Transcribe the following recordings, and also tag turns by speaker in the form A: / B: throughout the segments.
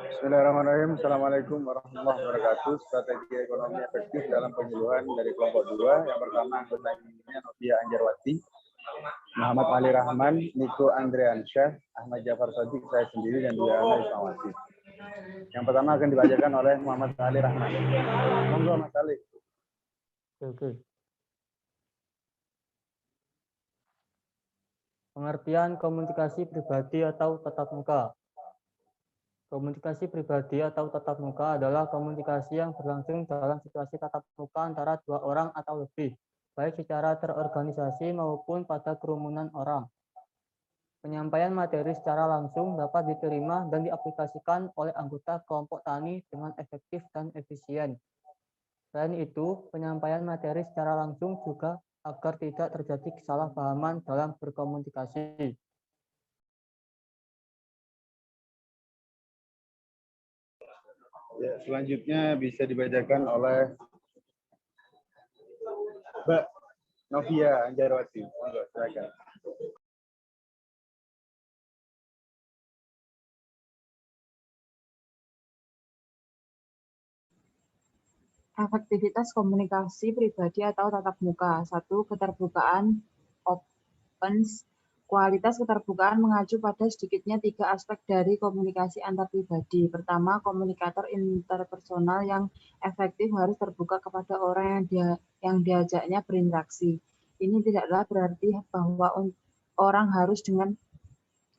A: Bismillahirrahmanirrahim. Assalamualaikum warahmatullahi wabarakatuh. Strategi ekonomi efektif dalam penyuluhan dari kelompok 2. Yang pertama anggota intinya Novia Anjarwati, Muhammad Ali Rahman, Niko Andriansyah, Ahmad Jafar Sadiq, saya sendiri, dan Dwi Ana Ismawati. Yang pertama akan dibacakan oleh Muhammad Ali Rahman. Monggo Mas Ali.
B: Oke. Pengertian komunikasi pribadi atau tatap muka. Komunikasi pribadi atau tatap muka adalah komunikasi yang berlangsung dalam situasi tatap muka antara dua orang atau lebih, baik secara terorganisasi maupun pada kerumunan orang. Penyampaian materi secara langsung dapat diterima dan diaplikasikan oleh anggota kelompok tani dengan efektif dan efisien. Selain itu, penyampaian materi secara langsung juga agar tidak terjadi kesalahpahaman dalam berkomunikasi.
A: Ya, selanjutnya bisa dibacakan oleh Mbak Novia Anjarwati. Monggo, silakan.
C: Efektivitas komunikasi pribadi atau tatap muka. 1. Keterbukaan opens. Kualitas keterbukaan mengacu pada sedikitnya 3 aspek dari komunikasi antar pribadi. Pertama, komunikator interpersonal yang efektif harus terbuka kepada orang yang diajaknya berinteraksi. Ini tidaklah berarti bahwa orang harus dengan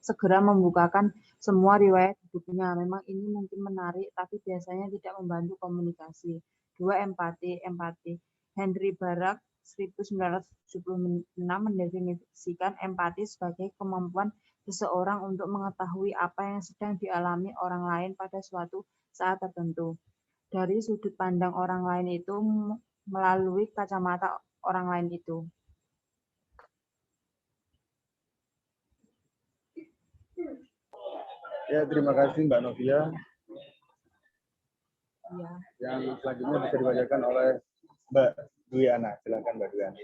C: segera membukakan semua riwayat hidupnya. Memang ini mungkin menarik, tapi biasanya tidak membantu komunikasi. 2. Empati. Henry Barak 1976 mendefinisikan empati sebagai kemampuan seseorang untuk mengetahui apa yang sedang dialami orang lain pada suatu saat tertentu dari sudut pandang orang lain itu melalui kacamata orang lain itu.
A: Ya, terima kasih Mbak Novia.
C: Ya.
A: Yang selanjutnya bisa dibacakan oleh Mbak Dwi Ana. Silakan Mbak Dwi Ana.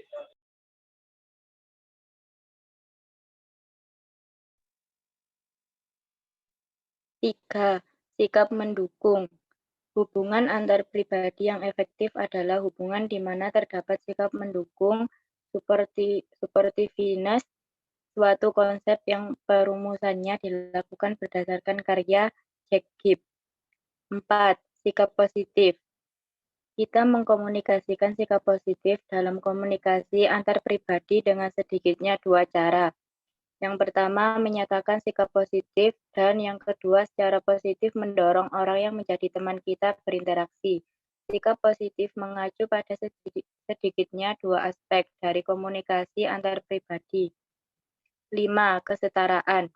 D: Tiga, sikap mendukung. Hubungan antar pribadi yang efektif adalah hubungan di mana terdapat sikap mendukung supportiveness, suatu konsep yang perumusannya dilakukan berdasarkan karya Jack Gibb. 4. Sikap positif. Kita mengkomunikasikan sikap positif dalam komunikasi antar pribadi dengan sedikitnya 2 cara. Yang pertama, menyatakan sikap positif, dan yang kedua, secara positif mendorong orang yang menjadi teman kita berinteraksi. Sikap positif mengacu pada sedikitnya 2 aspek dari komunikasi antar pribadi. 5. Kesetaraan.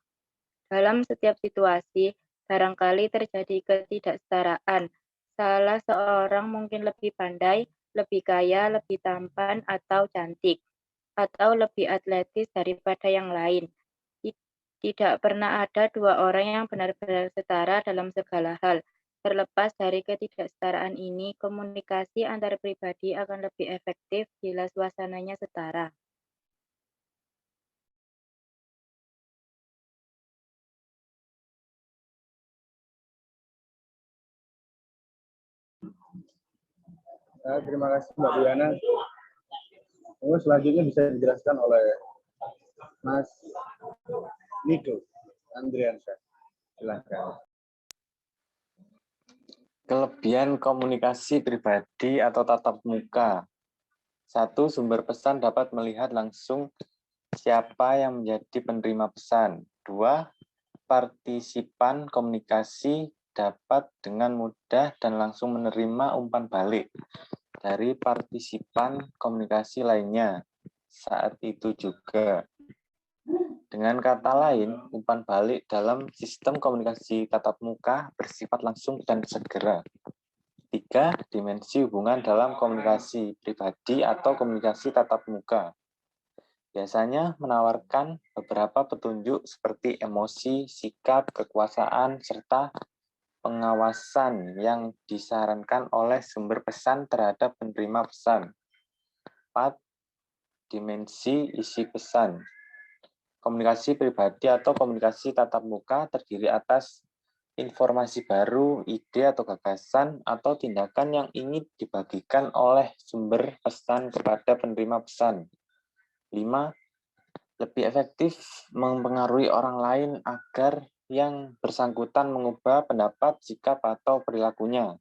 D: Dalam setiap situasi, barangkali terjadi ketidaksetaraan. Salah seorang mungkin lebih pandai, lebih kaya, lebih tampan, atau cantik, atau lebih atletis daripada yang lain. Tidak pernah ada 2 orang yang benar-benar setara dalam segala hal. Terlepas dari ketidaksetaraan ini, komunikasi antar pribadi akan lebih efektif bila suasananya setara.
A: Terima kasih Mbak Diana. Selanjutnya bisa dijelaskan oleh Mas Niko Andriansyah. Silakan.
E: Kelebihan komunikasi pribadi atau tatap muka. 1. Sumber pesan dapat melihat langsung siapa yang menjadi penerima pesan. 2. Partisipan komunikasi dapat dengan mudah dan langsung menerima umpan balik dari partisipan komunikasi lainnya saat itu juga. Dengan kata lain, umpan balik dalam sistem komunikasi tatap muka bersifat langsung dan segera. 3. Dimensi hubungan dalam komunikasi pribadi atau komunikasi tatap muka. Biasanya menawarkan beberapa petunjuk seperti emosi, sikap, kekuasaan, serta pengawasan yang disarankan oleh sumber pesan terhadap penerima pesan. 4. Dimensi isi pesan. Komunikasi pribadi atau komunikasi tatap muka terdiri atas informasi baru, ide atau gagasan, atau tindakan yang ingin dibagikan oleh sumber pesan kepada penerima pesan. 5. Lebih efektif mempengaruhi orang lain agar yang bersangkutan mengubah pendapat, sikap, atau perilakunya.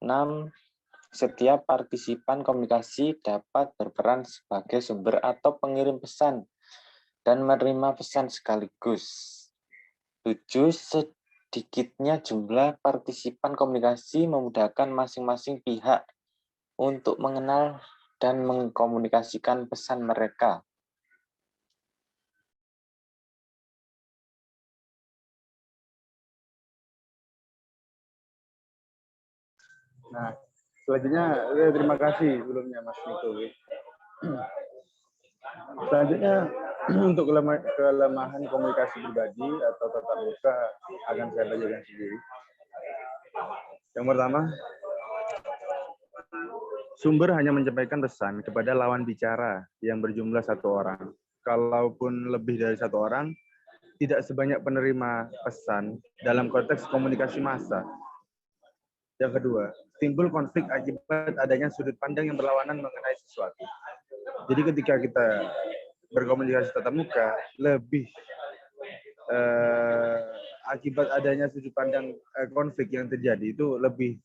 E: 6. Setiap partisipan komunikasi dapat berperan sebagai sumber atau pengirim pesan dan menerima pesan sekaligus. 7. Sedikitnya jumlah partisipan komunikasi memudahkan masing-masing pihak untuk mengenal dan mengkomunikasikan pesan mereka.
A: Nah, selanjutnya terima kasih sebelumnya Mas Niko. Selanjutnya untuk kelemahan komunikasi pribadi atau tatap muka akan saya bagikan sendiri. Yang pertama, sumber hanya menyampaikan pesan kepada lawan bicara yang berjumlah 1 orang. Kalaupun lebih dari 1 orang, tidak sebanyak penerima pesan dalam konteks komunikasi massa. Yang kedua, timbul konflik akibat adanya sudut pandang yang berlawanan mengenai sesuatu. Jadi ketika kita berkomunikasi tatap muka, lebih akibat adanya sudut pandang konflik yang terjadi itu lebih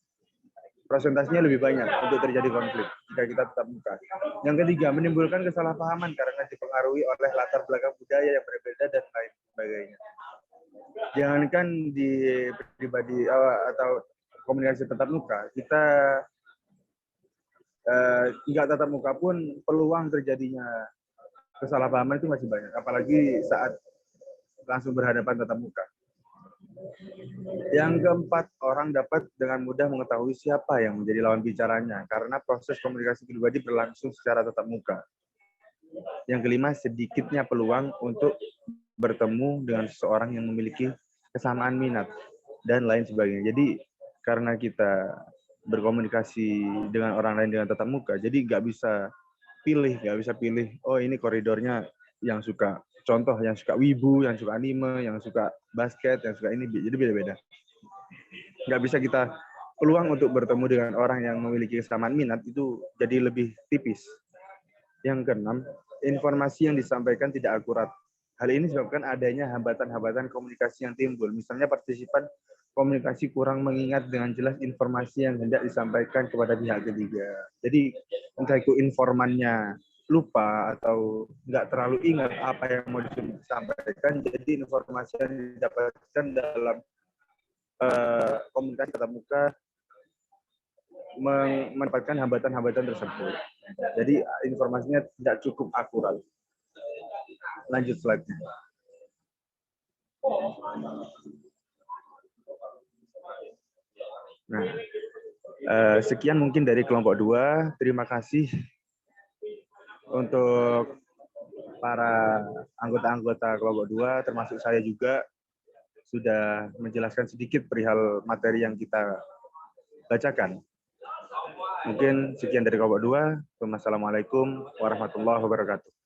A: prosentasenya lebih banyak untuk terjadi konflik jika kita tatap muka. Yang ketiga, menimbulkan kesalahpahaman karena dipengaruhi oleh latar belakang budaya yang berbeda dan lain sebagainya. Jangankan di pribadi atau komunikasi tatap muka, kita nggak tatap muka pun peluang terjadinya kesalahpahaman itu masih banyak, apalagi saat langsung berhadapan tatap muka. Yang keempat, orang dapat dengan mudah mengetahui siapa yang menjadi lawan bicaranya karena proses komunikasi pribadi berlangsung secara tatap muka. Yang kelima, sedikitnya peluang untuk bertemu dengan seseorang yang memiliki kesamaan minat dan lain sebagainya. Jadi karena kita berkomunikasi dengan orang lain dengan tatap muka, jadi nggak bisa pilih, oh ini koridornya yang suka, contoh yang suka wibu, yang suka anime, yang suka basket, yang suka ini, jadi beda-beda. Nggak bisa kita, peluang untuk bertemu dengan orang yang memiliki kesamaan minat itu jadi lebih tipis. Yang keenam, informasi yang disampaikan tidak akurat. Hal ini disebabkan adanya hambatan-hambatan komunikasi yang timbul. Misalnya partisipan komunikasi kurang mengingat dengan jelas informasi yang hendak disampaikan kepada pihak ketiga. Jadi entah itu informannya lupa atau nggak terlalu ingat apa yang mau disampaikan, jadi informasi yang didapatkan dalam komunikasi tatap muka mendapatkan hambatan-hambatan tersebut. Jadi informasinya tidak cukup akurat. Lanjut slide-nya. Nah, sekian mungkin dari kelompok 2. Terima kasih untuk para anggota-anggota kelompok 2, termasuk saya juga, sudah menjelaskan sedikit perihal materi yang kita bacakan. Mungkin sekian dari kelompok 2. Wassalamualaikum warahmatullahi wabarakatuh.